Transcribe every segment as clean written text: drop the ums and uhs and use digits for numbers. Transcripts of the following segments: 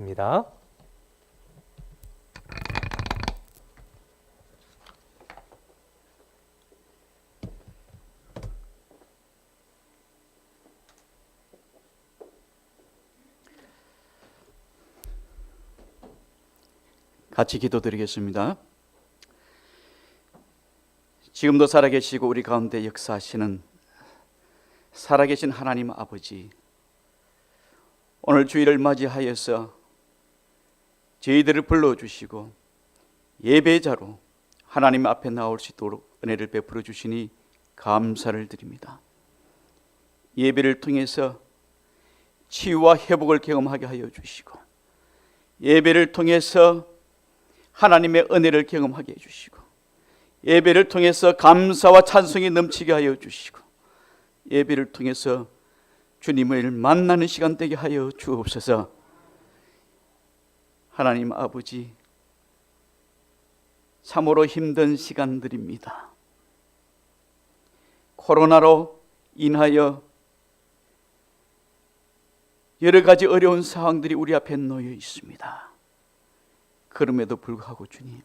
입니다. 같이 기도드리겠습니다. 지금도 살아계시고 우리 가운데 역사하시는 살아계신 하나님 아버지, 오늘 주일을 맞이하여서 저희들을 불러주시고 예배자로 하나님 앞에 나올 수 있도록 은혜를 베풀어 주시니 감사를 드립니다. 예배를 통해서 치유와 회복을 경험하게 하여 주시고, 예배를 통해서 하나님의 은혜를 경험하게 해주시고, 예배를 통해서 감사와 찬송이 넘치게 하여 주시고, 예배를 통해서 주님을 만나는 시간 되게 하여 주옵소서. 하나님 아버지, 참으로 힘든 시간들입니다. 코로나로 인하여 여러 가지 어려운 상황들이 우리 앞에 놓여 있습니다. 그럼에도 불구하고 주님,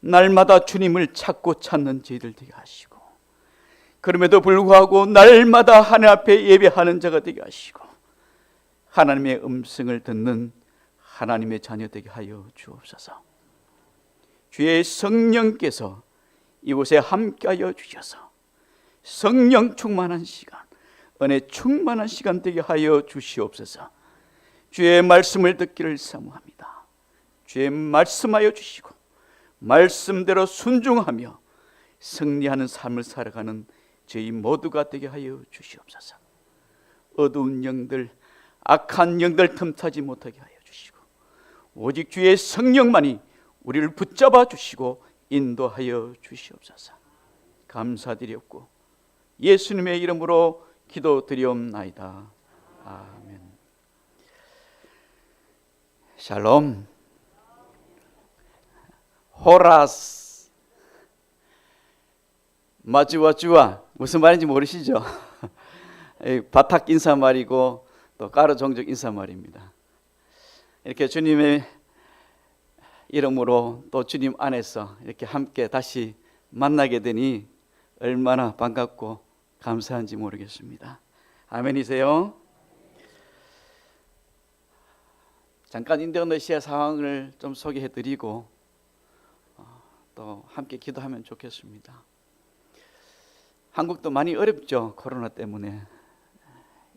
날마다 주님을 찾고 찾는 저희들 되게 하시고, 그럼에도 불구하고 날마다 하나님 앞에 예배하는 자가 되게 하시고, 하나님의 음성을 듣는 하나님의 자녀 되게 하여 주옵소서. 주의 성령께서 이곳에 함께하여 주셔서 성령 충만한 시간, 은혜 충만한 시간 되게 하여 주시옵소서. 주의 말씀을 듣기를 사모합니다. 주의 말씀하여 주시고 말씀대로 순종하며 승리하는 삶을 살아가는 저희 모두가 되게 하여 주시옵소서. 어두운 영들, 악한 영들 틈타지 못하게 하여 주시고, 오직 주의 성령만이 우리를 붙잡아 주시고 인도하여 주시옵소서. 감사드렸고 예수님의 이름으로 기도드리옵나이다. 아멘. 샬롬. 호라스 마주와주와 무슨 말인지 모르시죠? 바탁 인사말이고 또 가로 종족 인사말입니다. 이렇게 주님의 이름으로 또 주님 안에서 이렇게 함께 다시 만나게 되니 얼마나 반갑고 감사한지 모르겠습니다. 아멘이세요? 잠깐 인도네시아 상황을 좀 소개해드리고 또 함께 기도하면 좋겠습니다. 한국도 많이 어렵죠. 코로나 때문에.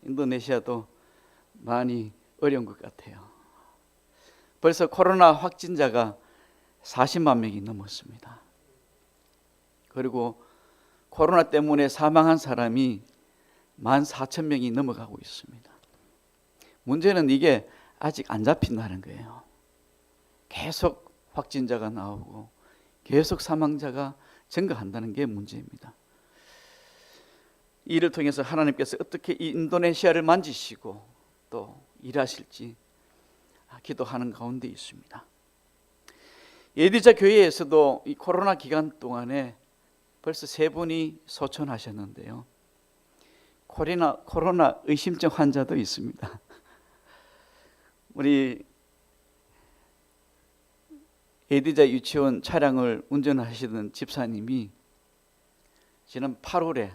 인도네시아도 많이 어려운 것 같아요. 벌써 코로나 확진자가 40만 명이 넘었습니다. 그리고 코로나 때문에 사망한 사람이 14,000명이 넘어가고 있습니다. 문제는 이게 아직 안 잡힌다는 거예요. 계속 확진자가 나오고 계속 사망자가 증가한다는 게 문제입니다. 이를 통해서 하나님께서 어떻게 이 인도네시아를 만지시고 또 일하실지 기도하는 가운데 있습니다. 예디자 교회에서도 이 코로나 기간 동안에 벌써 3분이 소천하셨는데요. 코로나 의심증 환자도 있습니다. 우리 예디자 유치원 차량을 운전하시던 집사님이 지난 8월에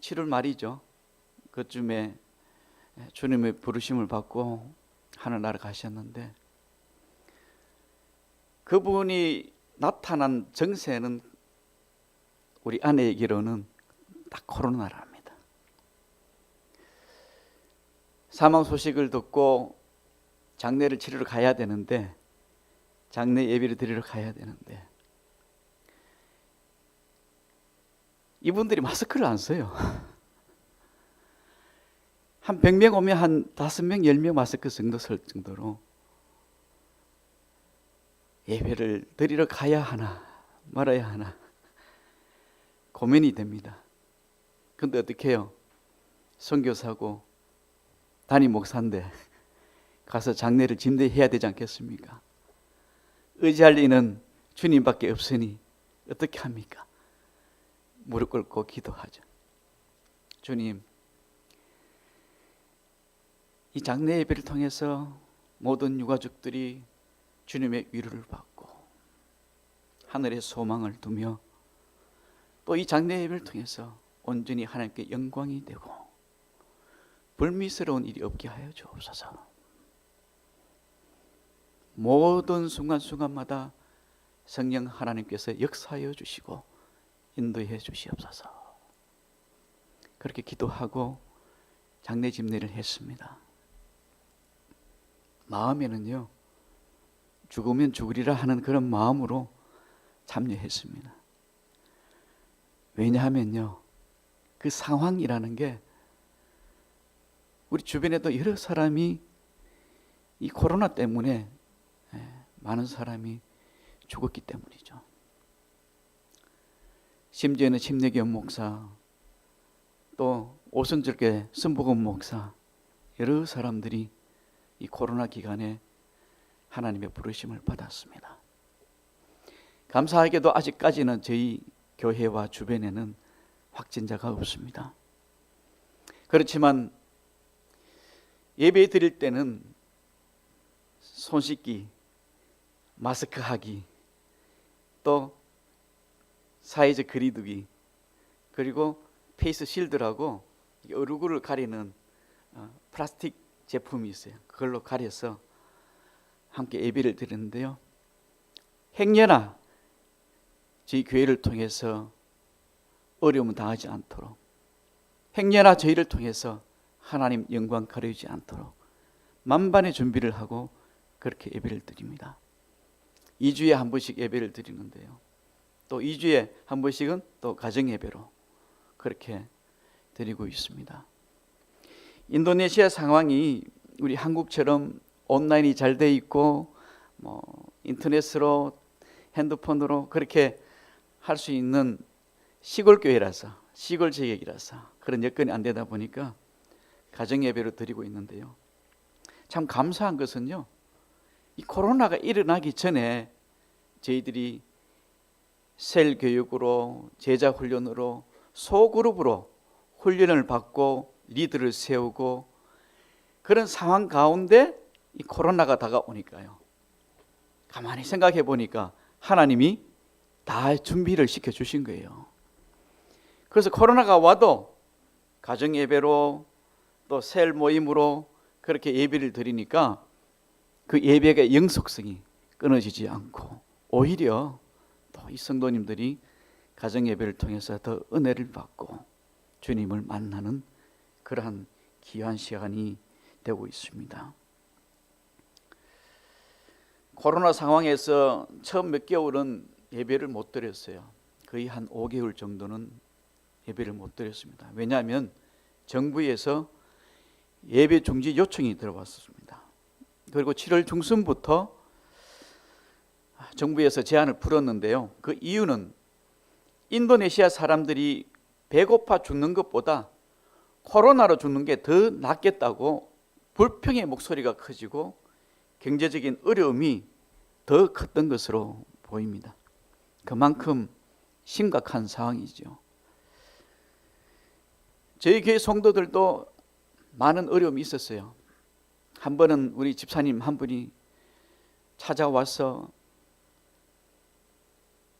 7월 말이죠. 그쯤에 주님의 부르심을 받고 하늘나라 가셨는데, 그분이 나타난 정세는 우리 아내 얘기로는 딱 코로나랍니다. 사망 소식을 듣고 장례를 치르러 가야 되는데, 장례 예배를 드리러 가야 되는데 이분들이 마스크를 안 써요. 한 100명 오면 한 5명, 10명 마스크 정도 쓸 정도로 예배를 드리러 가야 하나 말아야 하나 고민이 됩니다. 그런데 어떻게 해요? 선교사고 담임 목사인데 가서 장례를 진대해야 되지 않겠습니까? 의지할 이는 주님밖에 없으니 어떻게 합니까? 무릎 꿇고 기도하죠. 주님, 이 장례 예배를 통해서 모든 유가족들이 주님의 위로를 받고 하늘의 소망을 두며 또 이 장례 예배를 통해서 온전히 하나님께 영광이 되고 불미스러운 일이 없게 하여 주옵소서. 모든 순간순간마다 성령 하나님께서 역사하여 주시고 인도해 주시옵소서. 그렇게 기도하고 장례 집례를 했습니다. 마음에는요, 죽으면 죽으리라 하는 그런 마음으로 참여했습니다. 왜냐하면요, 그 상황이라는 게 우리 주변에도 여러 사람이 이 코로나 때문에 많은 사람이 죽었기 때문이죠. 심지어는 심내겸 목사, 또 오순절교 선복음 목사, 여러 사람들이 이 코로나 기간에 하나님의 부르심을 받았습니다. 감사하게도 아직까지는 저희 교회와 주변에는 확진자가 없습니다. 그렇지만 예배 드릴 때는 손 씻기, 마스크 하기, 또 사회적 거리 두기, 그리고 페이스 실드라고 얼굴을 가리는 플라스틱 제품이 있어요. 그걸로 가려서 함께 예배를 드리는데요, 행여나 저희 교회를 통해서 어려움 당하지 않도록, 행여나 저희를 통해서 하나님 영광 가려지지 않도록 만반의 준비를 하고 그렇게 예배를 드립니다. 2주에 한 번씩 예배를 드리는데요, 또 2주에 한 번씩은 또 가정 예배로 그렇게 드리고 있습니다. 인도네시아 상황이 우리 한국처럼 온라인이 잘 돼 있고 인터넷으로 핸드폰으로 그렇게 할 수 있는 시골 교회라서, 시골 지역이라서 그런 여건이 안 되다 보니까 가정 예배로 드리고 있는데요, 참 감사한 것은요, 이 코로나가 일어나기 전에 저희들이 셀 교육으로, 제자 훈련으로, 소그룹으로 훈련을 받고 리더를 세우고 그런 상황 가운데 이 코로나가 다가오니까요, 가만히 생각해 보니까 하나님이 다 준비를 시켜주신 거예요. 그래서 코로나가 와도 가정 예배로 또 셀 모임으로 그렇게 예배를 드리니까 그 예배의 영속성이 끊어지지 않고 오히려 또 이 성도님들이 가정 예배를 통해서 더 은혜를 받고 주님을 만나는 그러한 귀한 시간이 되고 있습니다. 코로나 상황에서 처음 몇 개월은 예배를 못 드렸어요. 거의 한 5개월 정도는 예배를 못 드렸습니다. 왜냐하면 정부에서 예배 중지 요청이 들어왔습니다. 그리고 7월 중순부터 정부에서 제한을 풀었는데요, 그 이유는 인도네시아 사람들이 배고파 죽는 것보다 코로나로 죽는 게 더 낫겠다고 불평의 목소리가 커지고 경제적인 어려움이 더 컸던 것으로 보입니다. 그만큼 심각한 상황이죠. 저희 교회 성도들도 많은 어려움이 있었어요. 한 번은 우리 집사님 한 분이 찾아와서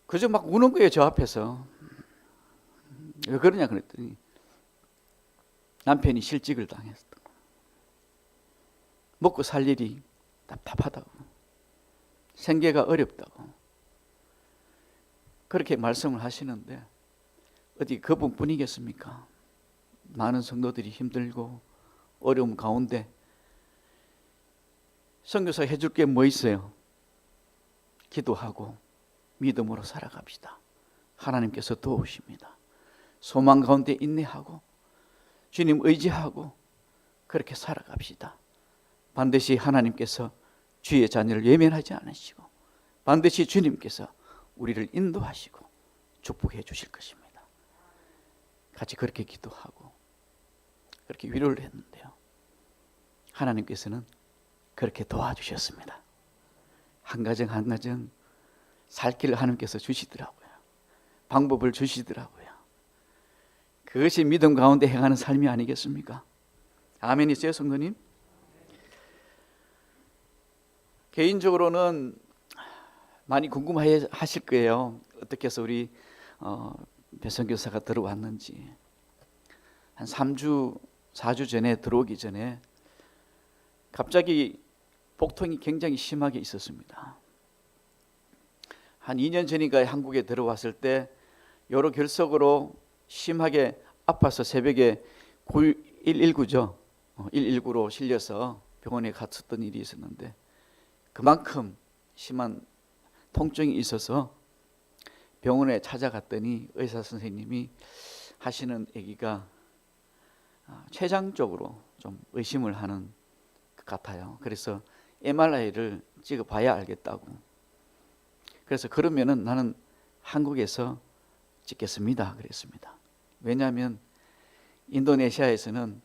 그저 막 우는 거예요, 저 앞에서. 왜 그러냐 그랬더니 남편이 실직을 당했어. 먹고 살 일이 답답하다고, 생계가 어렵다고 그렇게 말씀을 하시는데 어디 그분뿐이겠습니까? 많은 성도들이 힘들고 어려움 가운데 선교사 해줄 게 뭐 있어요? 기도하고 믿음으로 살아갑시다. 하나님께서 도우십니다. 소망 가운데 인내하고 주님 의지하고 그렇게 살아갑시다. 반드시 하나님께서 주의 자녀를 외면하지 않으시고 반드시 주님께서 우리를 인도하시고 축복해 주실 것입니다. 같이 그렇게 기도하고 그렇게 위로를 했는데요, 하나님께서는 그렇게 도와주셨습니다. 한 가정 한 가정 살 길을 하나님께서 주시더라고요. 방법을 주시더라고요. 그것이 믿음 가운데 행하는 삶이 아니겠습니까? 아멘이세요, 성도님? 개인적으로는 많이 궁금해 하실 거예요. 어떻게 해서 우리 배선교사가 들어왔는지. 한 3주, 4주 전에 들어오기 전에 갑자기 복통이 굉장히 심하게 있었습니다. 한 2년 전인가 한국에 들어왔을 때 여러 결석으로 심하게 아파서 새벽에 119죠. 119로 실려서 병원에 갔었던 일이 있었는데 그만큼 심한 통증이 있어서 병원에 찾아갔더니 의사 선생님이 하시는 얘기가 췌장적으로 좀 의심을 하는 것 같아요. 그래서 MRI를 찍어봐야 알겠다고. 그래서 그러면은 나는 한국에서 찍겠습니다. 그랬습니다. 왜냐하면 인도네시아에서는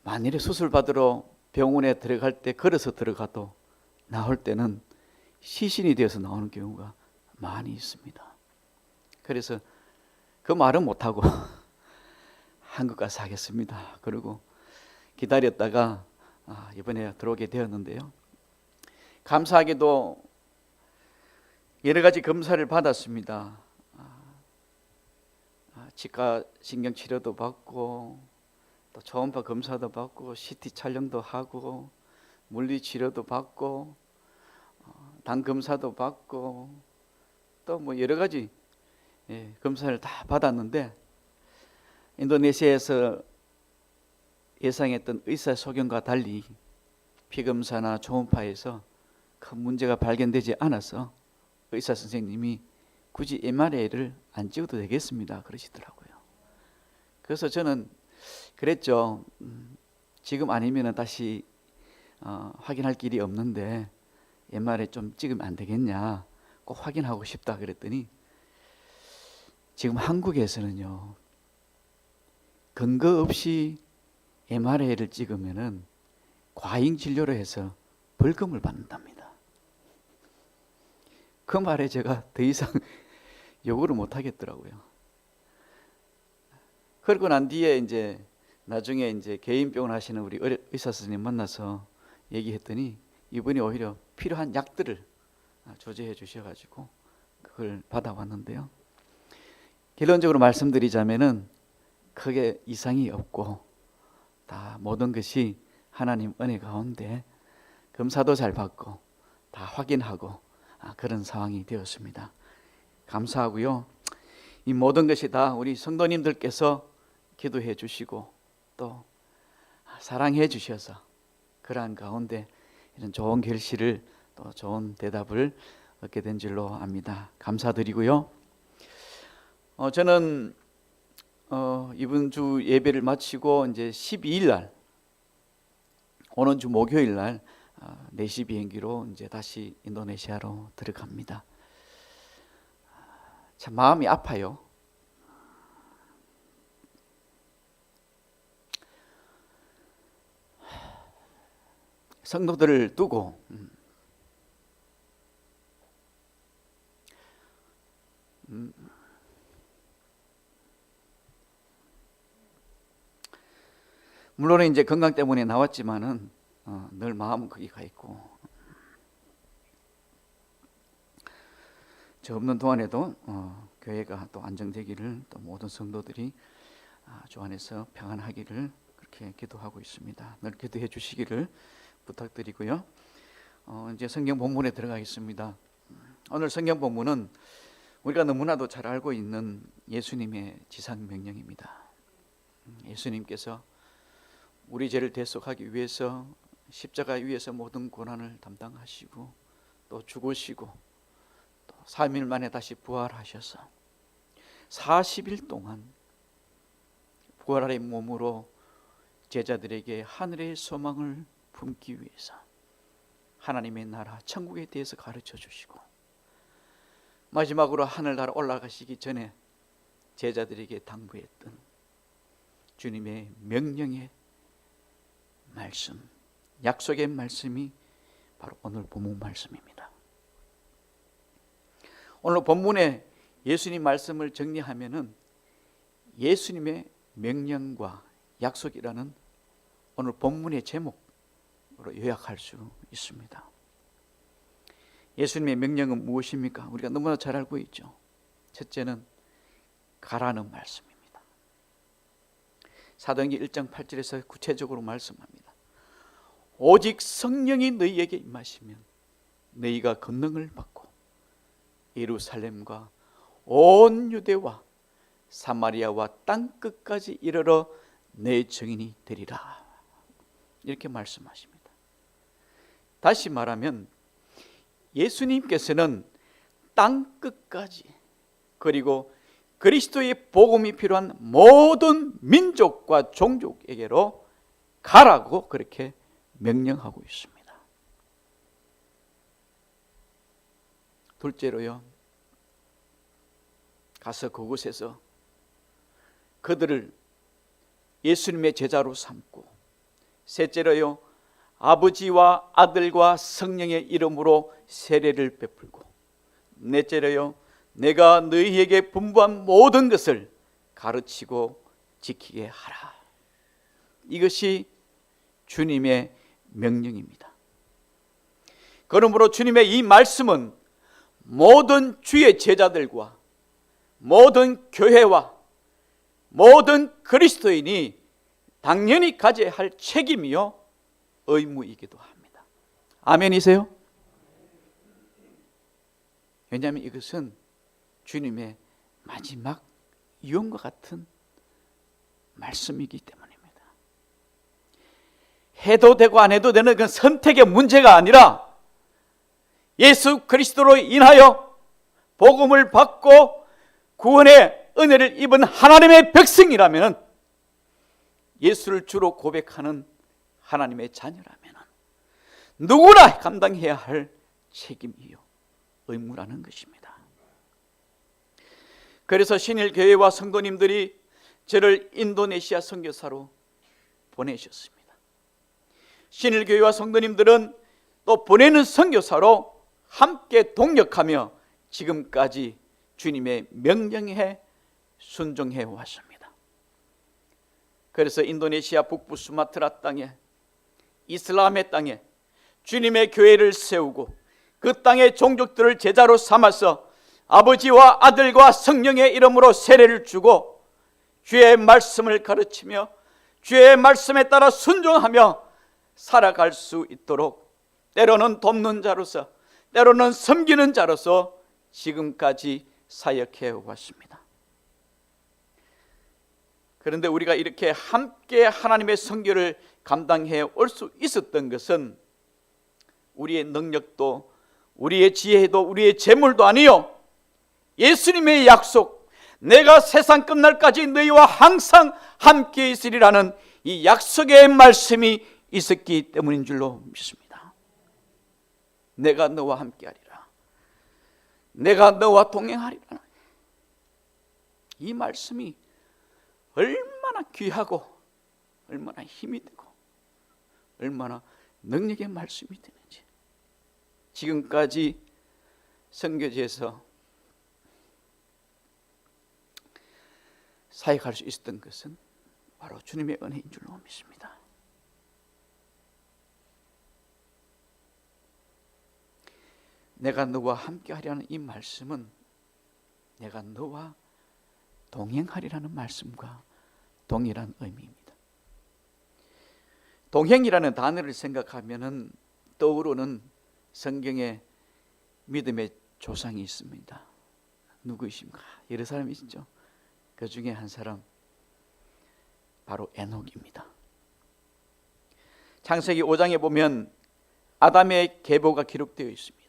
만일에 수술 받으러 병원에 들어갈 때 걸어서 들어가도 나올 때는 시신이 되어서 나오는 경우가 많이 있습니다. 그래서 그 말은 못하고 한국 가서 하겠습니다. 그리고 기다렸다가 이번에 들어오게 되었는데요. 감사하게도 여러 가지 검사를 받았습니다. 치과 신경치료도 받고 또 초음파 검사도 받고 CT 촬영도 하고 물리치료도 받고 당 검사도 받고 또 뭐 여러 가지 검사를 다 받았는데 인도네시아에서 예상했던 의사소견과 달리 피검사나 초음파에서 큰 문제가 발견되지 않아서 의사 선생님이 굳이 MRI를 안 찍어도 되겠습니다 그러시더라고요. 그래서 저는 그랬죠. 지금 아니면 다시 확인할 길이 없는데 MRI 좀 찍으면 안 되겠냐, 꼭 확인하고 싶다 그랬더니 지금 한국에서는요 근거 없이 MRI를 찍으면은 과잉 진료로 해서 벌금을 받는답니다. 그 말에 제가 더 이상 요구를 못 하겠더라고요. 그러고 난 뒤에 이제 나중에 이제 개인병원 하시는 우리 의사 선생님 만나서 얘기했더니 이분이 오히려 필요한 약들을 조제해 주셔가지고 그걸 받아왔는데요. 결론적으로 말씀드리자면은 크게 이상이 없고 다 모든 것이 하나님 은혜 가운데 검사도 잘 받고 다 확인하고 그런 상황이 되었습니다. 감사하고요. 이 모든 것이 다 우리 성도님들께서 기도해 주시고 또 사랑해 주셔서 그러한 가운데 이런 좋은 결실을 또 좋은 대답을 얻게 된 줄로 압니다. 감사드리고요. 저는 이번 주 예배를 마치고 이제 12일 날 오는 주 목요일 날 4시 비행기로 이제 다시 인도네시아로 들어갑니다. 참 마음이 아파요. 성도들을 두고 물론 이제 건강 때문에 나왔지만은 늘 마음은 거기 가 있고 저 없는 동안에도 교회가 또 안정되기를 또 모든 성도들이 주 안에서 평안하기를 그렇게 기도하고 있습니다. 늘 기도해 주시기를 부탁드리고요. 이제 성경 본문에 들어가겠습니다. 오늘 성경 본문은 우리가 너무나도 잘 알고 있는 예수님의 지상 명령입니다. 예수님께서 우리 죄를 대속하기 위해서 십자가 위에서 모든 고난을 담당하시고 또 죽으시고 또 3일 만에 다시 부활하셔서 40일 동안 부활의 몸으로 제자들에게 하늘의 소망을 품기 위해서 하나님의 나라 천국에 대해서 가르쳐 주시고 마지막으로 하늘나라 올라가시기 전에 제자들에게 당부했던 주님의 명령의 말씀, 약속의 말씀이 바로 오늘 본문 말씀입니다. 오늘 본문에 예수님 말씀을 정리하면은 예수님의 명령과 약속이라는 오늘 본문의 제목 요약할 수 있습니다. 예수님의 명령은 무엇입니까? 우리가 너무나 잘 알고 있죠. 첫째는 가라는 말씀입니다. 사도행전 1장 8절에서 구체적으로 말씀합니다. 오직 성령이 너희에게 임하시면 너희가 권능을 받고 예루살렘과 온 유대와 사마리아와 땅끝까지 이르러 내 증인이 되리라. 이렇게 말씀하십니다. 다시 말하면 예수님께서는 땅끝까지, 그리고 그리스도의 복음이 필요한 모든 민족과 종족에게로 가라고 그렇게 명령하고 있습니다. 둘째로요, 가서 그곳에서 그들을 예수님의 제자로 삼고, 셋째로요, 아버지와 아들과 성령의 이름으로 세례를 베풀고, 넷째로요, 내가 너희에게 분부한 모든 것을 가르치고 지키게 하라. 이것이 주님의 명령입니다. 그러므로 주님의 이 말씀은 모든 주의 제자들과 모든 교회와 모든 그리스도인이 당연히 가져야 할 책임이요 의무이기도 합니다. 아멘이세요? 왜냐하면 이것은 주님의 마지막 유언과 같은 말씀이기 때문입니다. 해도 되고 안 해도 되는 그 선택의 문제가 아니라 예수 그리스도로 인하여 복음을 받고 구원의 은혜를 입은 하나님의 백성이라면, 예수를 주로 고백하는 하나님의 자녀라면 누구나 감당해야 할 책임이요 의무라는 것입니다. 그래서 신일교회와 성도님들이 저를 인도네시아 선교사로 보내셨습니다. 신일교회와 성도님들은 또 보내는 선교사로 함께 동역하며 지금까지 주님의 명령에 순종해 왔습니다. 그래서 인도네시아 북부 수마트라 땅에, 이슬람의 땅에 주님의 교회를 세우고 그 땅의 종족들을 제자로 삼아서 아버지와 아들과 성령의 이름으로 세례를 주고 주의 말씀을 가르치며 주의 말씀에 따라 순종하며 살아갈 수 있도록, 때로는 돕는 자로서, 때로는 섬기는 자로서 지금까지 사역해 왔습니다. 그런데 우리가 이렇게 함께 하나님의 선교를 감당해 올 수 있었던 것은 우리의 능력도 우리의 지혜도 우리의 재물도 아니요, 예수님의 약속, 내가 세상 끝날까지 너희와 항상 함께 있으리라는 이 약속의 말씀이 있었기 때문인 줄로 믿습니다. 내가 너와 함께하리라, 내가 너와 동행하리라. 이 말씀이 얼마나 귀하고 얼마나 힘이 되고 얼마나 능력의 말씀이 되는지, 지금까지 선교지에서 사역할 수 있었던 것은 바로 주님의 은혜인 줄로 믿습니다. 내가 너와 함께 하리라는 이 말씀은 내가 너와 동행하리라는 말씀과 동일한 의미입니다. 동행이라는 단어를 생각하면 떠오르는 성경에 믿음의 조상이 있습니다. 누구이십니까? 여러 사람이 있죠. 그 중에 한 사람, 바로 에녹입니다. 창세기 5장에 보면 아담의 계보가 기록되어 있습니다.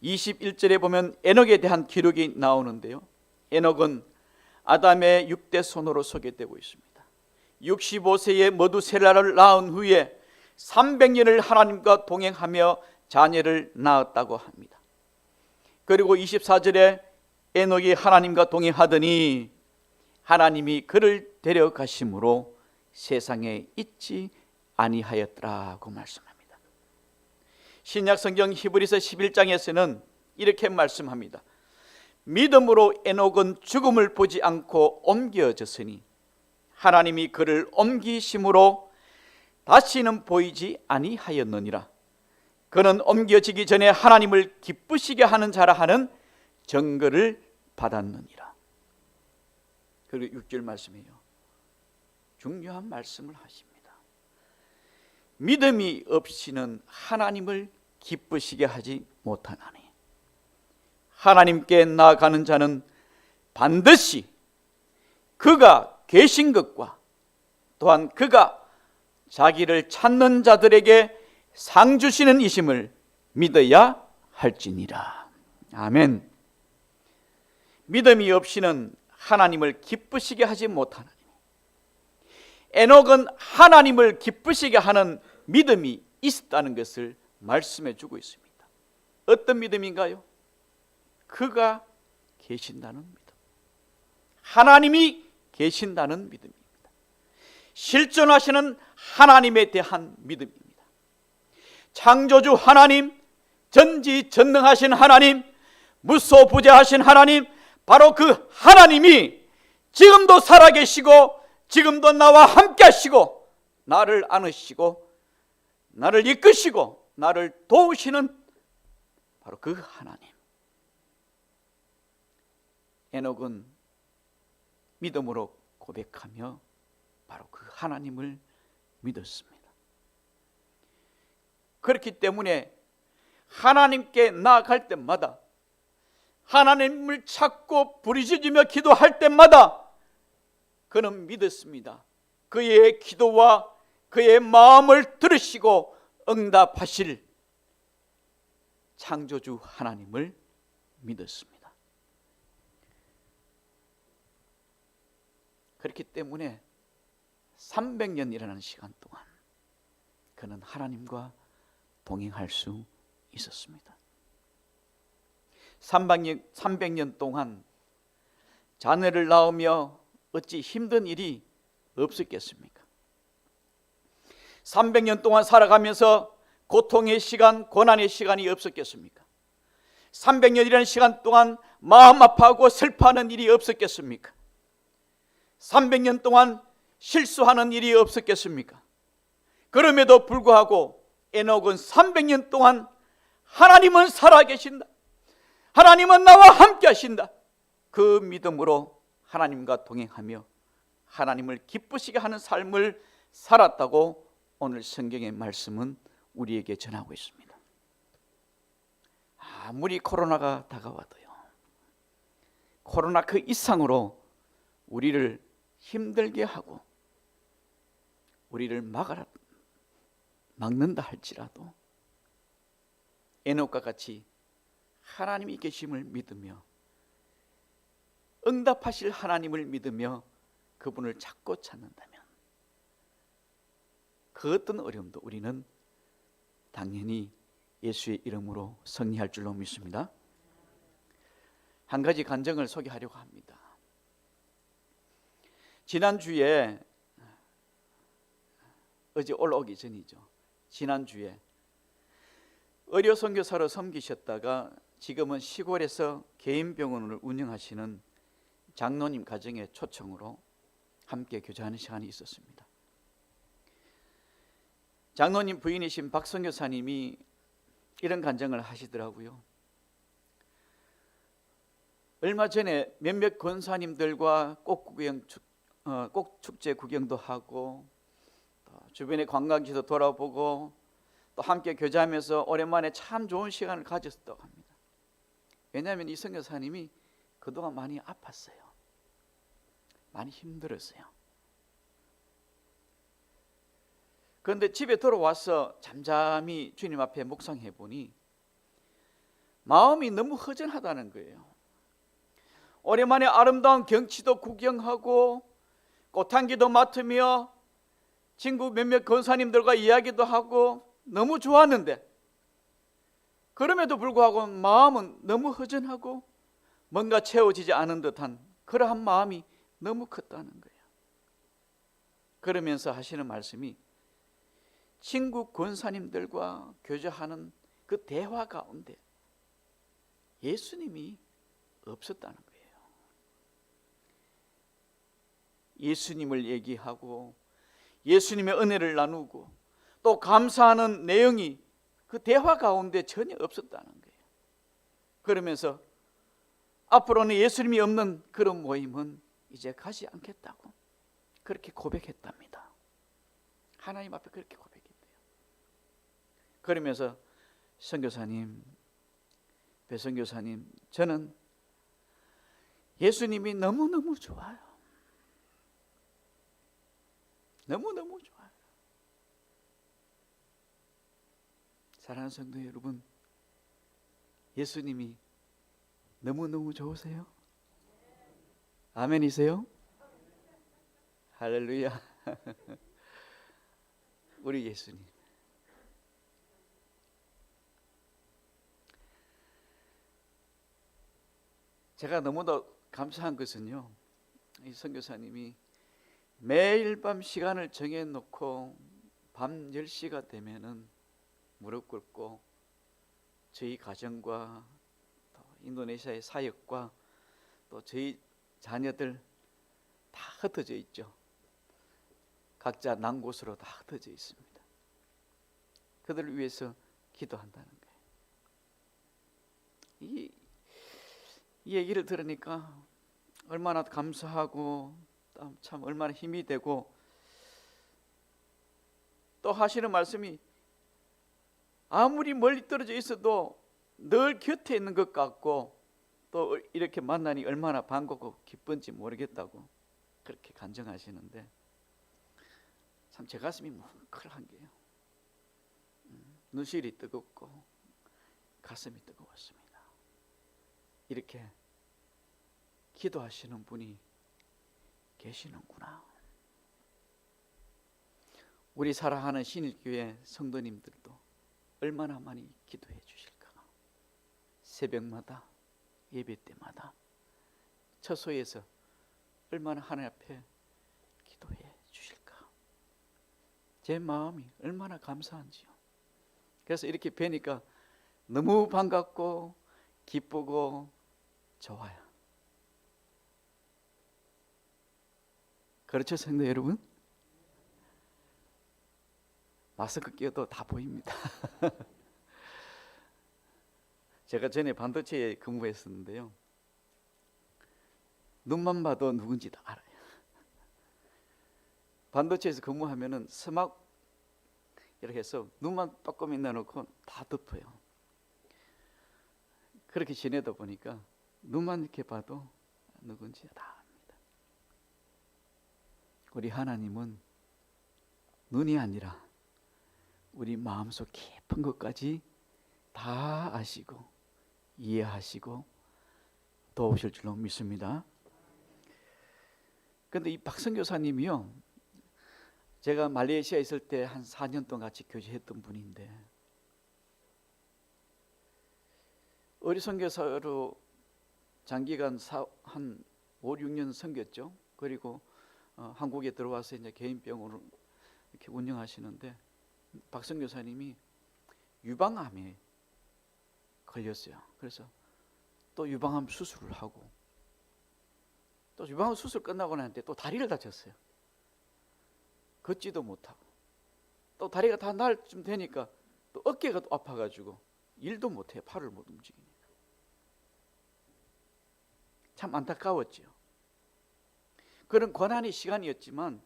21절에 보면 에녹에 대한 기록이 나오는데요, 에녹은 아담의 6대 손으로 소개되고 있습니다. 65세에 머두셀라를 낳은 후에 300년을 하나님과 동행하며 자녀를 낳았다고 합니다. 그리고 24절에 에녹이 하나님과 동행하더니 하나님이 그를 데려가심으로 세상에 있지 아니하였더라고 말씀합니다. 신약성경 히브리서 11장에서는 이렇게 말씀합니다. 믿음으로 에녹은 죽음을 보지 않고 옮겨졌으니 하나님이 그를 옮기심으로 다시는 보이지 아니하였느니라. 그는 옮겨지기 전에 하나님을 기쁘시게 하는 자라 하는 증거를 받았느니라. 그리고 6절 말씀이에요. 중요한 말씀을 하십니다. 믿음이 없이는 하나님을 기쁘시게 하지 못하나니 하나님께 나아가는 자는 반드시 그가 계신 것과 또한 그가 자기를 찾는 자들에게 상 주시는 이심을 믿어야 할지니라. 아멘. 믿음이 없이는 하나님을 기쁘시게 하지 못하나니 에녹은 하나님을 기쁘시게 하는 믿음이 있었다는 것을 말씀해 주고 있습니다. 어떤 믿음인가요? 그가 계신다는 믿음. 하나님이 계신다는 믿음입니다. 실존하시는 하나님에 대한 믿음입니다. 창조주 하나님, 전지전능하신 하나님, 무소부재하신 하나님, 바로 그 하나님이 지금도 살아계시고 지금도 나와 함께 하시고 나를 안으시고 나를 이끄시고 나를 도우시는 바로 그 하나님. 에녹은 믿음으로 고백하며 바로 그 하나님을 믿었습니다. 그렇기 때문에 하나님께 나아갈 때마다 하나님을 찾고 부르짖으며 기도할 때마다 그는 믿었습니다. 그의 기도와 그의 마음을 들으시고 응답하실 창조주 하나님을 믿었습니다. 그렇기 때문에 300년이라는 시간 동안 그는 하나님과 동행할 수 있었습니다. 300년 동안 자녀를 낳으며 어찌 힘든 일이 없었겠습니까? 300년 동안 살아가면서 고통의 시간, 고난의 시간이 없었겠습니까? 300년이라는 시간 동안 마음 아파하고 슬퍼하는 일이 없었겠습니까? 300년 동안 실수하는 일이 없었겠습니까? 그럼에도 불구하고 에녹은 300년 동안 하나님은 살아계신다, 하나님은 나와 함께 하신다, 그 믿음으로 하나님과 동행하며 하나님을 기쁘시게 하는 삶을 살았다고 오늘 성경의 말씀은 우리에게 전하고 있습니다. 아무리 코로나가 다가와도요, 코로나 그 이상으로 우리를 힘들게 하고 우리를 막는다 할지라도 에녹과 같이 하나님이 계심을 믿으며 응답하실 하나님을 믿으며 그분을 찾고 찾는다면 그 어떤 어려움도 우리는 당연히 예수의 이름으로 승리할 줄로 믿습니다. 한 가지 간증을 소개하려고 합니다. 지난주에, 어제 올라오기 전이죠, 지난주에 의료 선교사로 섬기셨다가 지금은 시골에서 개인 병원을 운영하시는 장로님 가정의 초청으로 함께 교제하는 시간이 있었습니다. 장로님 부인이신 박 선교사님이 이런 간증을 하시더라고요. 얼마 전에 몇몇 권사님들과 꽃축제 구경도 하고 주변의 관광지도 돌아보고 또 함께 교제하면서 오랜만에 참 좋은 시간을 가졌다고 합니다. 왜냐하면 이 선교사님이 그동안 많이 아팠어요. 많이 힘들었어요. 그런데 집에 돌아와서 잠잠히 주님 앞에 묵상해 보니 마음이 너무 허전하다는 거예요. 오랜만에 아름다운 경치도 구경하고 꽃향기도 맡으며 친구 몇몇 권사님들과 이야기도 하고 너무 좋았는데 그럼에도 불구하고 마음은 너무 허전하고 뭔가 채워지지 않은 듯한 그러한 마음이 너무 컸다는 거예요. 그러면서 하시는 말씀이 친구 권사님들과 교제하는 그 대화 가운데 예수님이 없었다는 거예요. 예수님을 얘기하고 예수님의 은혜를 나누고 또 감사하는 내용이 그 대화 가운데 전혀 없었다는 거예요. 그러면서 앞으로는 예수님이 없는 그런 모임은 이제 가지 않겠다고 그렇게 고백했답니다. 하나님 앞에 그렇게 고백했대요. 그러면서 선교사님, 배선교사님, 저는 예수님이 너무너무 좋아요. 너무너무 좋아요. 사랑하는 성도 여러분, 예수님이 너무너무 좋으세요? 아멘이세요? 할렐루야. 우리 예수님, 제가 너무도 감사한 것은요, 이 선교사님이 매일 밤 시간을 정해놓고 밤 10시가 되면은 무릎 꿇고 저희 가정과 또 인도네시아의 사역과 또 저희 자녀들 다 흩어져 있죠. 각자 난 곳으로 다 흩어져 있습니다. 그들을 위해서 기도한다는 거예요. 이 얘기를 들으니까 얼마나 감사하고 참 얼마나 힘이 되고, 또 하시는 말씀이 아무리 멀리 떨어져 있어도 늘 곁에 있는 것 같고 또 이렇게 만나니 얼마나 반갑고 기쁜지 모르겠다고 그렇게 간증하시는데 참 제 가슴이 뭉클한 게요. 눈시울이 뜨겁고 가슴이 뜨거웠습니다. 이렇게 기도하시는 분이 계시는구나. 우리 사랑하는 신일교회 성도님들도 얼마나 많이 기도해 주실까. 새벽마다 예배 때마다 처소에서 얼마나 하나님 앞에 기도해 주실까. 제 마음이 얼마나 감사한지요. 그래서 이렇게 뵈니까 너무 반갑고 기쁘고 좋아요. 그렇죠, 성도 여러분? 마스크 끼어도 다 보입니다. 제가 전에 반도체에 근무했었는데요, 눈만 봐도 누군지 다 알아요. 반도체에서 근무하면은 스막 이렇게 해서 눈만 조금 내놓고 다 덮어요. 그렇게 지내다 보니까 눈만 이렇게 봐도 누군지 다 압니다. 우리 하나님은 눈이 아니라 우리 마음속 깊은 것까지 다 아시고 이해하시고 도우실 줄로 믿습니다. 그런데 이 박선교사님이요, 제가 말레이시아에 있을 때 한 4년 동안 같이 교제했던 분인데 어리 선교사로 장기간 한 5, 6년 섬겼죠. 그리고 한국에 들어와서 이제 개인병원을 이렇게 운영하시는데 박 선교사님이 유방암에 걸렸어요. 그래서 또 유방암 수술을 하고 또 유방암 수술 끝나고 나는데 또 다리를 다쳤어요. 걷지도 못하고 또 다리가 다 날 쯤 되니까 또 어깨가 또 아파가지고 일도 못해요. 팔을 못 움직이니까. 참 안타까웠죠. 그런 고난의 시간이었지만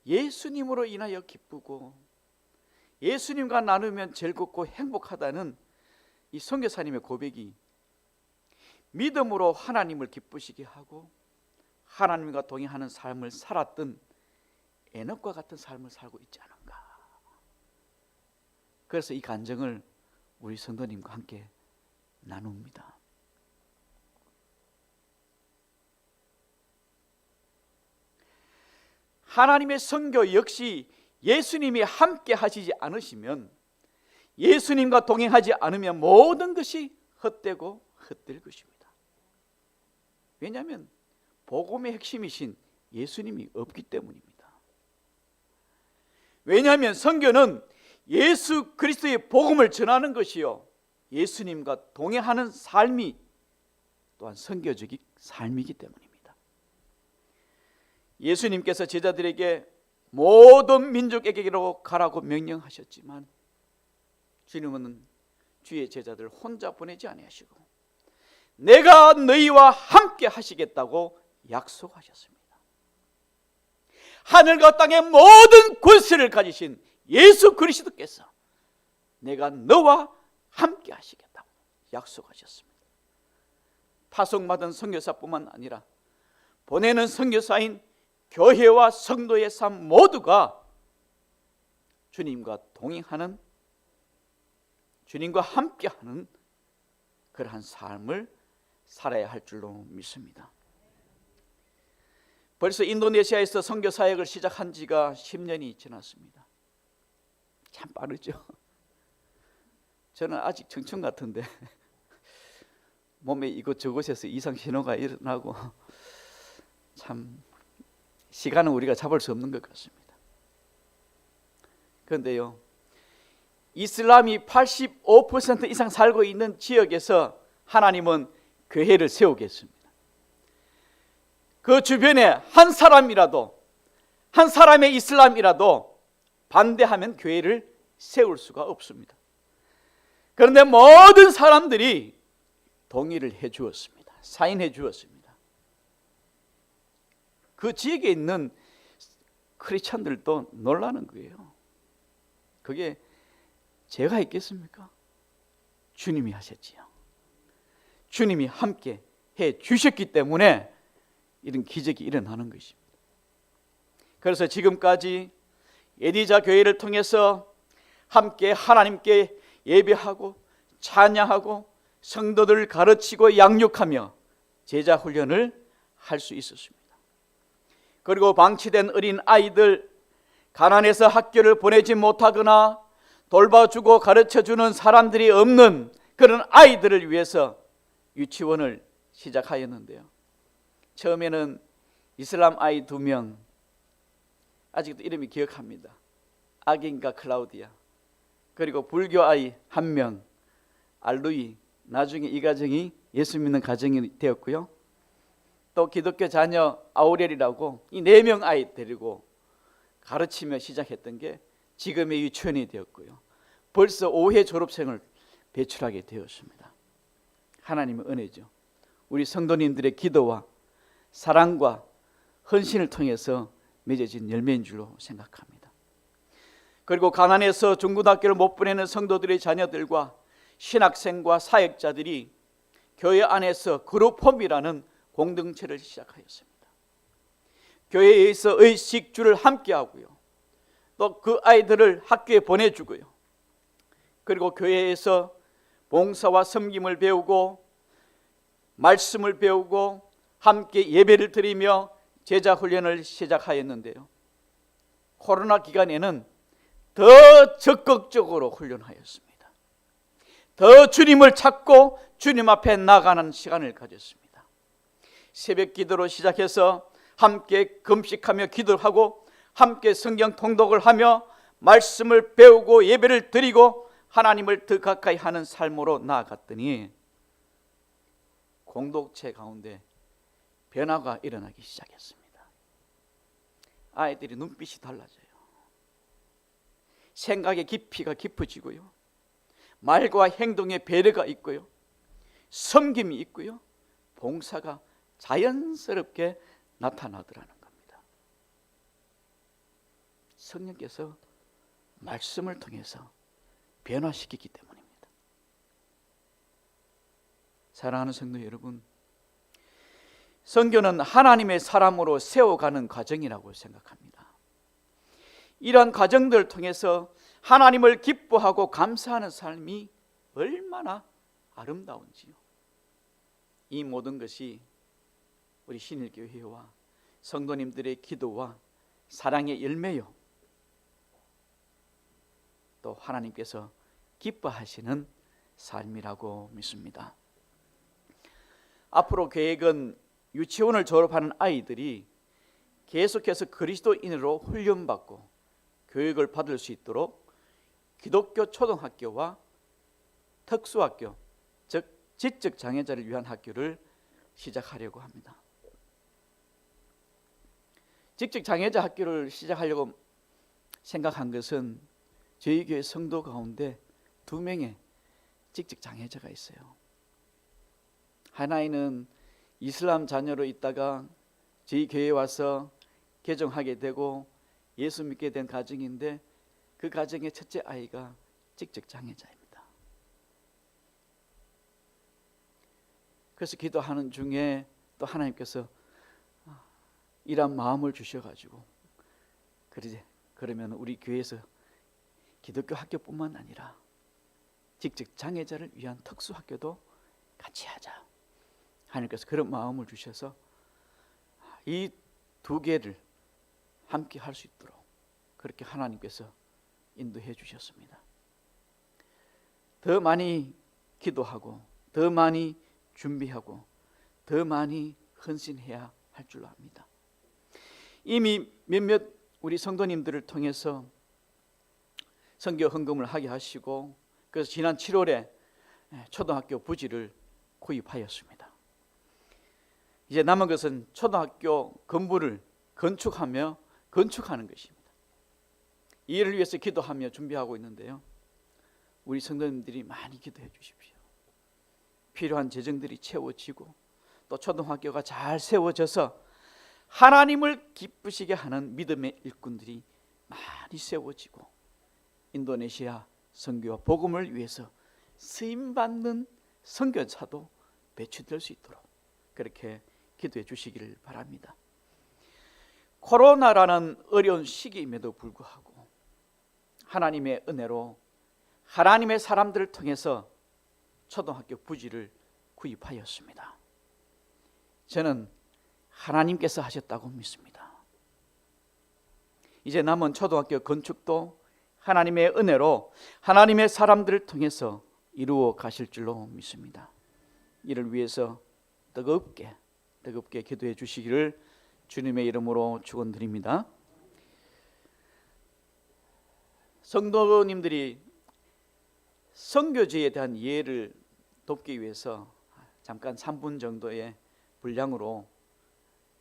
예수님으로 인하여 기쁘고 예수님과 나누면 즐겁고 행복하다는 이 선교사님의 고백이 믿음으로 하나님을 기쁘시게 하고 하나님과 동행하는 삶을 살았던 에녹과 같은 삶을 살고 있지 않은가. 그래서 이 간증을 우리 성도님과 함께 나눕니다. 하나님의 선교 역시 예수님이 함께 하시지 않으시면, 예수님과 동행하지 않으면 모든 것이 헛되고 헛될 것입니다. 왜냐하면 복음의 핵심이신 예수님이 없기 때문입니다. 왜냐하면 선교는 예수 그리스도의 복음을 전하는 것이요, 예수님과 동행하는 삶이 또한 선교적인 삶이기 때문입니다. 예수님께서 제자들에게 모든 민족에게로 가라고 명령하셨지만 주님은 주의 제자들 혼자 보내지 아니하시고 내가 너희와 함께 하시겠다고 약속하셨습니다. 하늘과 땅의 모든 권세를 가지신 예수 그리스도께서 내가 너와 함께 하시겠다고 약속하셨습니다. 파송받은 선교사뿐만 아니라 보내는 선교사인 교회와 성도의 삶 모두가 주님과 동행하는, 주님과 함께하는 그러한 삶을 살아야 할 줄로 믿습니다. 벌써 인도네시아에서 선교 사역을 시작한 지가 10년이 지났습니다. 참 빠르죠. 저는 아직 청춘 같은데 몸에 이곳저곳에서 이상 신호가 일어나고 참 시간은 우리가 잡을 수 없는 것 같습니다. 그런데요, 이슬람이 85% 이상 살고 있는 지역에서 하나님은 교회를 세우겠습니다. 그 주변에 한 사람이라도, 한 사람의 이슬람이라도 반대하면 교회를 세울 수가 없습니다. 그런데 모든 사람들이 동의를 해 주었습니다. 사인해 주었습니다. 그 지역에 있는 크리스찬들도 놀라는 거예요. 그게 제가 있겠습니까? 주님이 하셨지요. 주님이 함께 해 주셨기 때문에 이런 기적이 일어나는 것입니다. 그래서 지금까지 에디자 교회를 통해서 함께 하나님께 예배하고 찬양하고 성도들을 가르치고 양육하며 제자 훈련을 할 수 있었습니다. 그리고 방치된 어린 아이들, 가난해서 학교를 보내지 못하거나 돌봐주고 가르쳐주는 사람들이 없는 그런 아이들을 위해서 유치원을 시작하였는데요, 처음에는 이슬람 아이 2명, 아직도 이름이 기억합니다. 아긴과 클라우디아. 그리고 불교 아이 1명, 알루이. 나중에 이 가정이 예수 믿는 가정이 되었고요. 또 기독교 자녀 아우렐이라고 이 4명 아이 데리고 가르치며 시작했던 게 지금의 유치원이 되었고요. 벌써 5회 졸업생을 배출하게 되었습니다. 하나님의 은혜죠. 우리 성도님들의 기도와 사랑과 헌신을 통해서 맺어진 열매인 줄로 생각합니다. 그리고 가난해서 중고등학교를 못 보내는 성도들의 자녀들과 신학생과 사역자들이 교회 안에서 그룹홈이라는 공동체를 시작하였습니다. 교회에서 의식주를 함께 하고요, 또 그 아이들을 학교에 보내주고요, 그리고 교회에서 봉사와 섬김을 배우고 말씀을 배우고 함께 예배를 드리며 제자 훈련을 시작하였는데요, 코로나 기간에는 더 적극적으로 훈련하였습니다. 더 주님을 찾고 주님 앞에 나가는 시간을 가졌습니다. 새벽 기도로 시작해서 함께 금식하며 기도하고 함께 성경 통독을 하며 말씀을 배우고 예배를 드리고 하나님을 더 가까이 하는 삶으로 나아갔더니 공동체 가운데 변화가 일어나기 시작했습니다. 아이들이 눈빛이 달라져요. 생각의 깊이가 깊어지고요, 말과 행동에 배려가 있고요, 섬김이 있고요, 봉사가 자연스럽게 나타나더라는 겁니다. 성령께서 말씀을 통해서 변화시키기 때문입니다. 사랑하는 성도 여러분, 선교는 하나님의 사람으로 세워가는 과정이라고 생각합니다. 이러한 과정들을 통해서 하나님을 기뻐하고 감사하는 삶이 얼마나 아름다운지요. 이 모든 것이 우리 신일교회와 성도님들의 기도와 사랑의 열매요, 또 하나님께서 기뻐하시는 삶이라고 믿습니다. 앞으로 계획은 유치원을 졸업하는 아이들이 계속해서 그리스도인으로 훈련받고 교육을 받을 수 있도록 기독교 초등학교와 특수학교, 즉 지적 장애자를 위한 학교를 시작하려고 합니다. 지적 장애자 학교를 시작하려고 생각한 것은 저희 교회 성도 가운데 2명의 직직 장애자가 있어요. 하나는 이슬람 자녀로 있다가 저희 교회에 와서 개종하게 되고 예수 믿게 된 가정인데 그 가정의 첫째 아이가 직직 장애자입니다. 그래서 기도하는 중에 또 하나님께서 이런 마음을 주셔가지고 그러면 우리 교회에서 기독교 학교뿐만 아니라 직직 장애자를 위한 특수 학교도 같이 하자. 하나님께서 그런 마음을 주셔서 이 2개를 함께 할 수 있도록 그렇게 하나님께서 인도해 주셨습니다. 더 많이 기도하고 더 많이 준비하고 더 많이 헌신해야 할 줄로 압니다. 이미 몇몇 우리 성도님들을 통해서 선교 헌금을 하게 하시고 그래서 지난 7월에 초등학교 부지를 구입하였습니다. 이제 남은 것은 초등학교 건물을 건축하는 것입니다. 이 일을 위해서 기도하며 준비하고 있는데요. 우리 성도님들이 많이 기도해 주십시오. 필요한 재정들이 채워지고 또 초등학교가 잘 세워져서 하나님을 기쁘시게 하는 믿음의 일꾼들이 많이 세워지고 인도네시아 선교와 복음을 위해서 쓰임받는 선교사도 배출될 수 있도록 그렇게 기도해 주시기를 바랍니다. 코로나라는 어려운 시기임에도 불구하고 하나님의 은혜로 하나님의 사람들을 통해서 초등학교 부지를 구입하였습니다. 저는 하나님께서 하셨다고 믿습니다. 이제 남은 초등학교 건축도 하나님의 은혜로 하나님의 사람들을 통해서 이루어 가실 줄로 믿습니다. 이를 위해서 뜨겁게 기도해 주시기를 주님의 이름으로 축원드립니다. 성도님들이 선교지에 대한 이해를 돕기 위해서 잠깐 3분 정도의 분량으로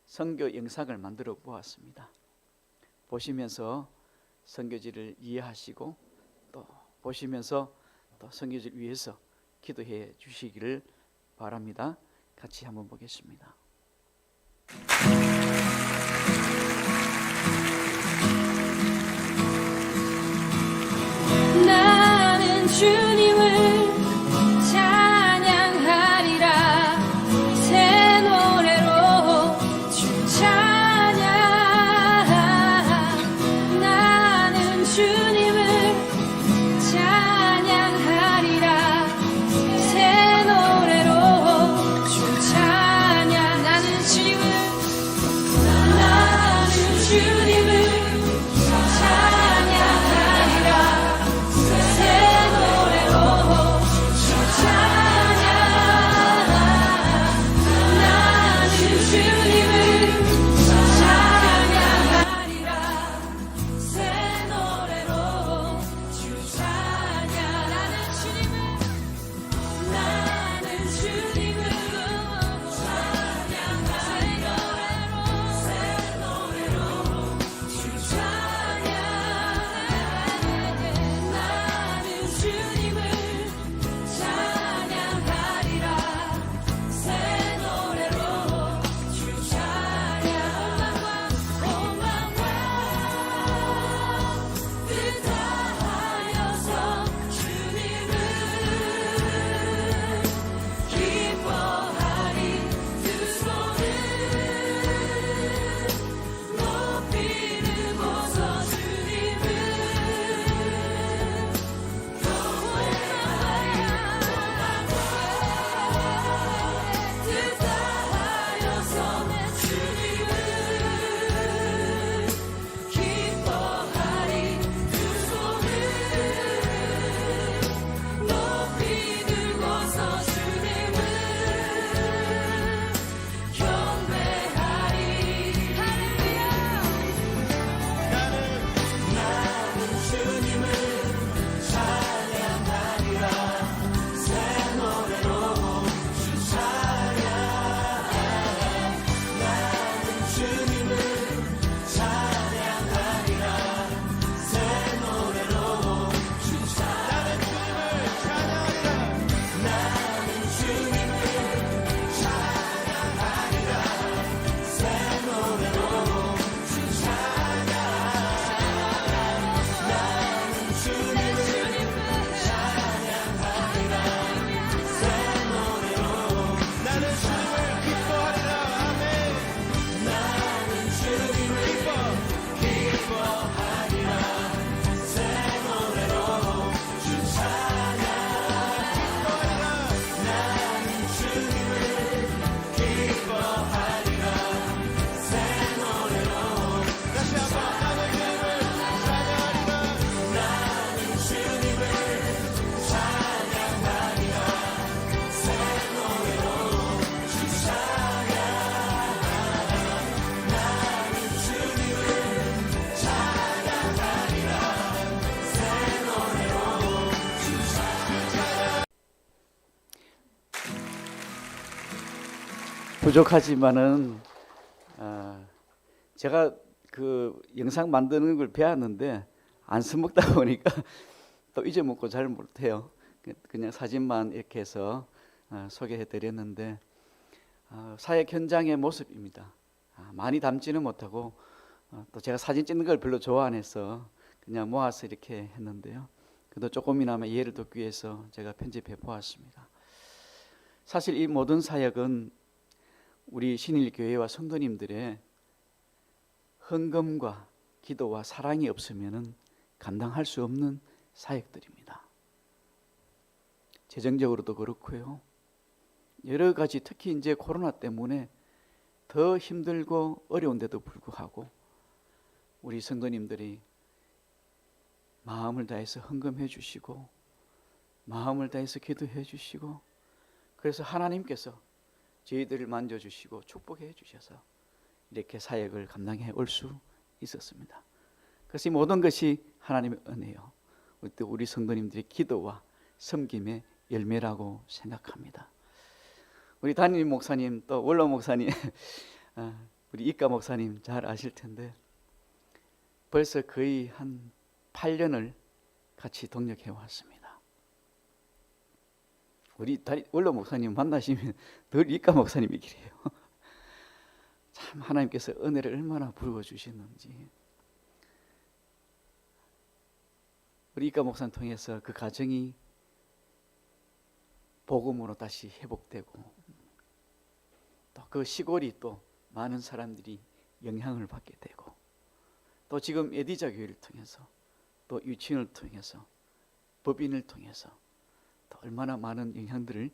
선교 영상을 만들어 보았습니다. 보시면서 선교지를 이해하시고 또 보시면서 또 선교지를 위해서 기도해 주시기를 바랍니다. 같이 한번 보겠습니다. 나는 주님을 찬양하리라 새 노래로 주 찬양 나는 주님을 찬양하리라 새 노래로 주 찬양 나는 주님을 찬양하리라 새 노래로 부족하지만은 제가 그 영상 만드는 걸 배웠는데 안 써먹다 보니까 또 잊어먹고 잘 못해요. 그냥 사진만 이렇게 해서 소개해드렸는데 사역 현장의 모습입니다. 많이 담지는 못하고 또 제가 사진 찍는 걸 별로 좋아 안 해서 그냥 모아서 이렇게 했는데요. 그래도 조금이나마 이해를 돕기 위해서 제가 편집해 보았습니다. 사실 이 모든 사역은 우리 신일교회와 성도님들의 헌금과 기도와 사랑이 없으면 감당할 수 없는 사역들입니다. 재정적으로도 그렇고요. 여러 가지 특히 이제 코로나 때문에 더 힘들고 어려운데도 불구하고 우리 성도님들이 마음을 다해서 헌금해 주시고 마음을 다해서 기도해 주시고 그래서 하나님께서 저희들을 만져주시고 축복해 주셔서 이렇게 사역을 감당해 올 수 있었습니다. 그래서 이 모든 것이 하나님의 은혜요. 우리 성도님들의 기도와 섬김의 열매라고 생각합니다. 우리 담임 목사님 또 원로 목사님 우리 이까 목사님 잘 아실 텐데 벌써 거의 한 8년을 같이 동역해 왔습니다. 우리 원로 목사님 만나시면 늘 이까 목사님이 길해요. 참 하나님께서 은혜를 얼마나 부어 주시는지. 우리 이까 목사님 통해서 그 가정이 복음으로 다시 회복되고 또 그 시골이 또 많은 사람들이 영향을 받게 되고 또 지금 에디자 교회를 통해서 또 유치원을 통해서 법인을 통해서 또 얼마나 많은 영향들을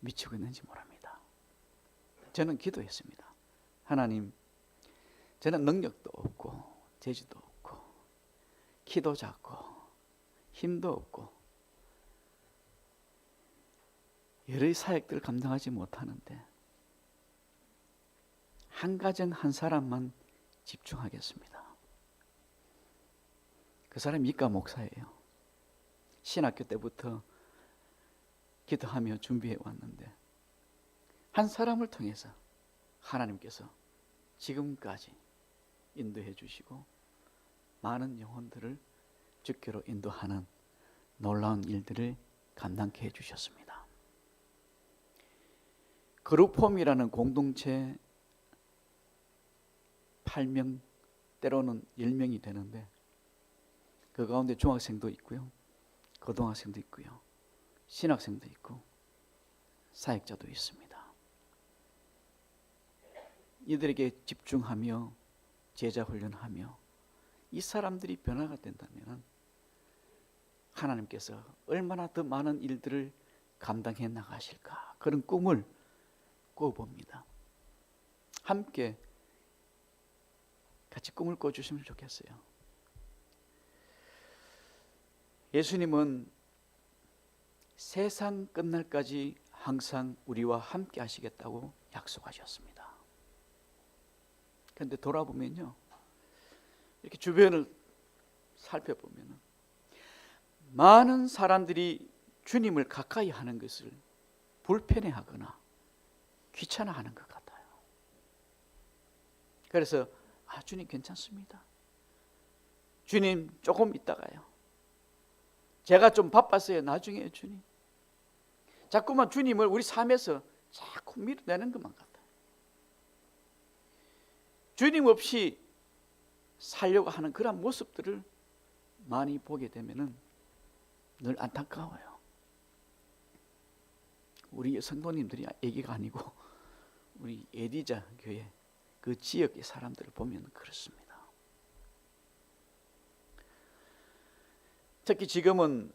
미치고 있는지 모릅니다. 저는 기도했습니다. 하나님, 저는 능력도 없고 재주도 없고 키도 작고 힘도 없고 여러 사역들을 감당하지 못하는데 한 가정 한 사람만 집중하겠습니다. 그 사람이 이까 목사예요. 신학교 때부터 기도하며 준비해 왔는데 한 사람을 통해서 하나님께서 지금까지 인도해 주시고 많은 영혼들을 주께로 인도하는 놀라운 일들을 감당케 해주셨습니다. 그룹홈이라는 공동체 8명 때로는 10명이 되는데 그 가운데 중학생도 있고요, 고등학생도 있고요, 신학생도 있고 사역자도 있습니다. 이들에게 집중하며 제자 훈련하며 이 사람들이 변화가 된다면 하나님께서 얼마나 더 많은 일들을 감당해 나가실까, 그런 꿈을 꿔봅니다. 함께 같이 꿈을 꿔주시면 좋겠어요. 예수님은 세상 끝날까지 항상 우리와 함께 하시겠다고 약속하셨습니다. 그런데 돌아보면요, 이렇게 주변을 살펴보면 많은 사람들이 주님을 가까이 하는 것을 불편해하거나 귀찮아하는 것 같아요. 그래서 주님 괜찮습니다. 주님 조금 있다가요. 제가 좀 바빴어요. 나중에 주님. 자꾸만 주님을 우리 삶에서 자꾸 밀어내는 것만 같아요. 주님 없이 살려고 하는 그런 모습들을 많이 보게 되면은 늘 안타까워요. 우리 성도님들이 얘기가 아니고 우리 에디자 교회 그 지역의 사람들을 보면 그렇습니다. 특히 지금은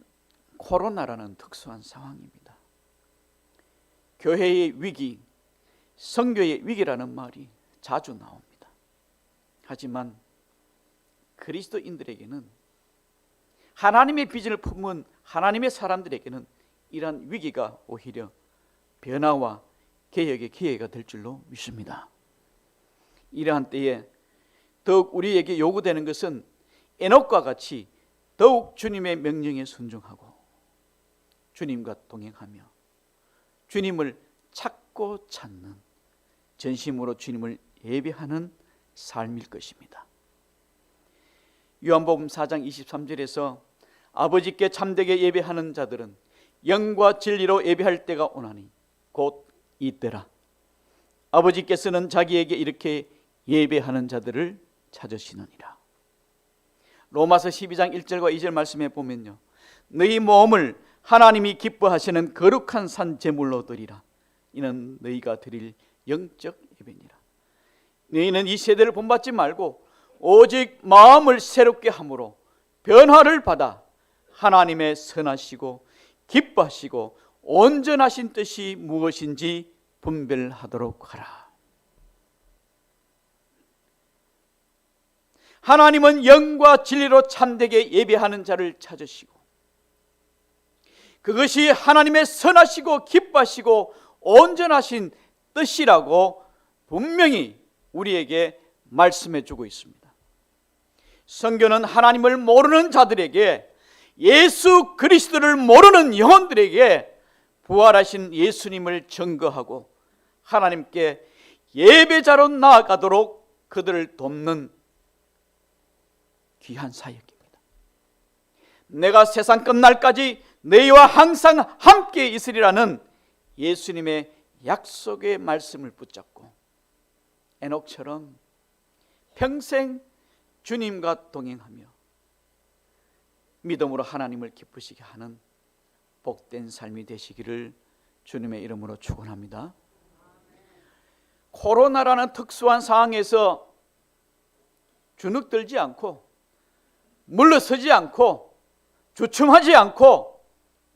코로나라는 특수한 상황입니다. 교회의 위기, 선교의 위기라는 말이 자주 나옵니다. 하지만 그리스도인들에게는, 하나님의 비전을 품은 하나님의 사람들에게는 이러한 위기가 오히려 변화와 개혁의 기회가 될 줄로 믿습니다. 이러한 때에 더욱 우리에게 요구되는 것은 에녹과 같이 더욱 주님의 명령에 순종하고 주님과 동행하며 주님을 찾고 찾는 전심으로 주님을 예배하는 삶일 것입니다. 요한복음 4장 23절에서 아버지께 참되게 예배하는 자들은 영과 진리로 예배할 때가 오나니 곧 이때라. 아버지께서는 자기에게 이렇게 예배하는 자들을 찾으시느니라. 로마서 12장 1절과 2절 말씀에 보면요, 너희 몸을 하나님이 기뻐하시는 거룩한 산 제물로 드리라. 이는 너희가 드릴 영적 예배니라. 너희는 이 세대를 본받지 말고 오직 마음을 새롭게 함으로 변화를 받아 하나님의 선하시고 기뻐하시고 온전하신 뜻이 무엇인지 분별하도록 하라. 하나님은 영과 진리로 참되게 예배하는 자를 찾으시고 그것이 하나님의 선하시고 기뻐하시고 온전하신 뜻이라고 분명히 우리에게 말씀해 주고 있습니다. 성경은 하나님을 모르는 자들에게, 예수 그리스도를 모르는 영혼들에게 부활하신 예수님을 증거하고 하나님께 예배자로 나아가도록 그들을 돕는 귀한 사역입니다. 내가 세상 끝날까지 너희와 항상 함께 있으리라는 예수님의 약속의 말씀을 붙잡고 에녹처럼 평생 주님과 동행하며 믿음으로 하나님을 기쁘시게 하는 복된 삶이 되시기를 주님의 이름으로 축원합니다. 코로나라는 특수한 상황에서 주눅들지 않고 물러서지 않고 주춤하지 않고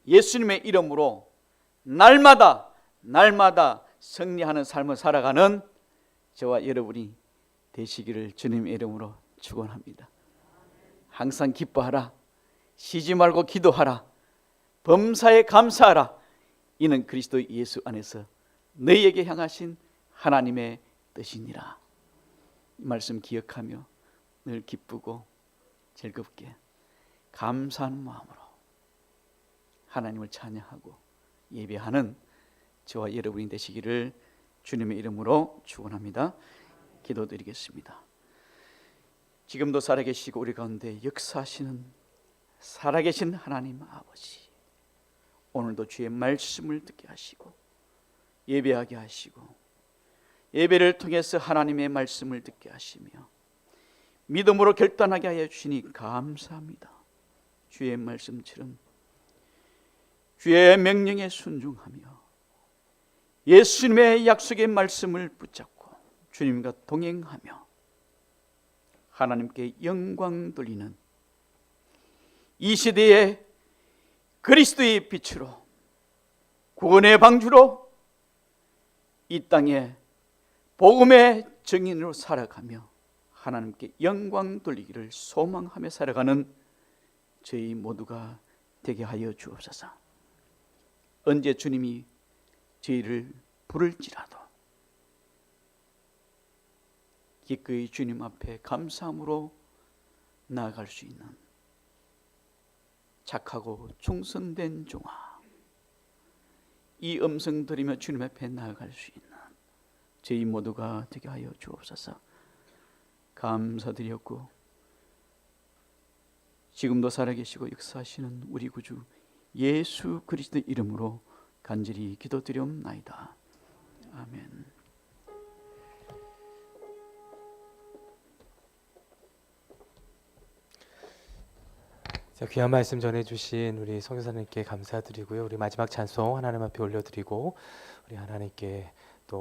예수님의 이름으로 날마다 승리하는 삶을 살아가는 저와 여러분이 되시기를 주님의 이름으로 축원합니다. 항상 기뻐하라. 쉬지 말고 기도하라. 범사에 감사하라. 이는 그리스도 예수 안에서 너희에게 향하신 하나님의 뜻이니라. 이 말씀 기억하며 늘 기쁘고 즐겁게 감사하는 마음으로 하나님을 찬양하고 예배하는 저와 여러분이 되시기를 주님의 이름으로 축원합니다. 기도드리겠습니다. 지금도 살아계시고 우리 가운데 역사하시는 살아계신 하나님 아버지, 오늘도 주의 말씀을 듣게 하시고 예배하게 하시고 예배를 통해서 하나님의 말씀을 듣게 하시며 믿음으로 결단하게 하여 주시니 감사합니다. 주의 말씀처럼 주의 명령에 순종하며 예수님의 약속의 말씀을 붙잡고 주님과 동행하며 하나님께 영광 돌리는 이 시대의 그리스도의 빛으로 구원의 방주로 이 땅에 복음의 증인으로 살아가며 하나님께 영광 돌리기를 소망하며 살아가는 저희 모두가 되게 하여 주옵소서. 언제 주님이 저희를 부를지라도 기꺼이 주님 앞에 감사함으로 나아갈 수 있는 착하고 충성된 종아, 이 음성 들으며 주님 앞에 나아갈 수 있는 저희 모두가 되게 하여 주옵소서. 감사드렸고 지금도 살아계시고 역사하시는 우리 구주 예수 그리스도 이름으로 간절히 기도드리옵나이다. 아멘. 자, 귀한 말씀 전해주신 우리 선교사님께 감사드리고요. 우리 마지막 찬송 하나님 앞에 올려드리고 우리 하나님께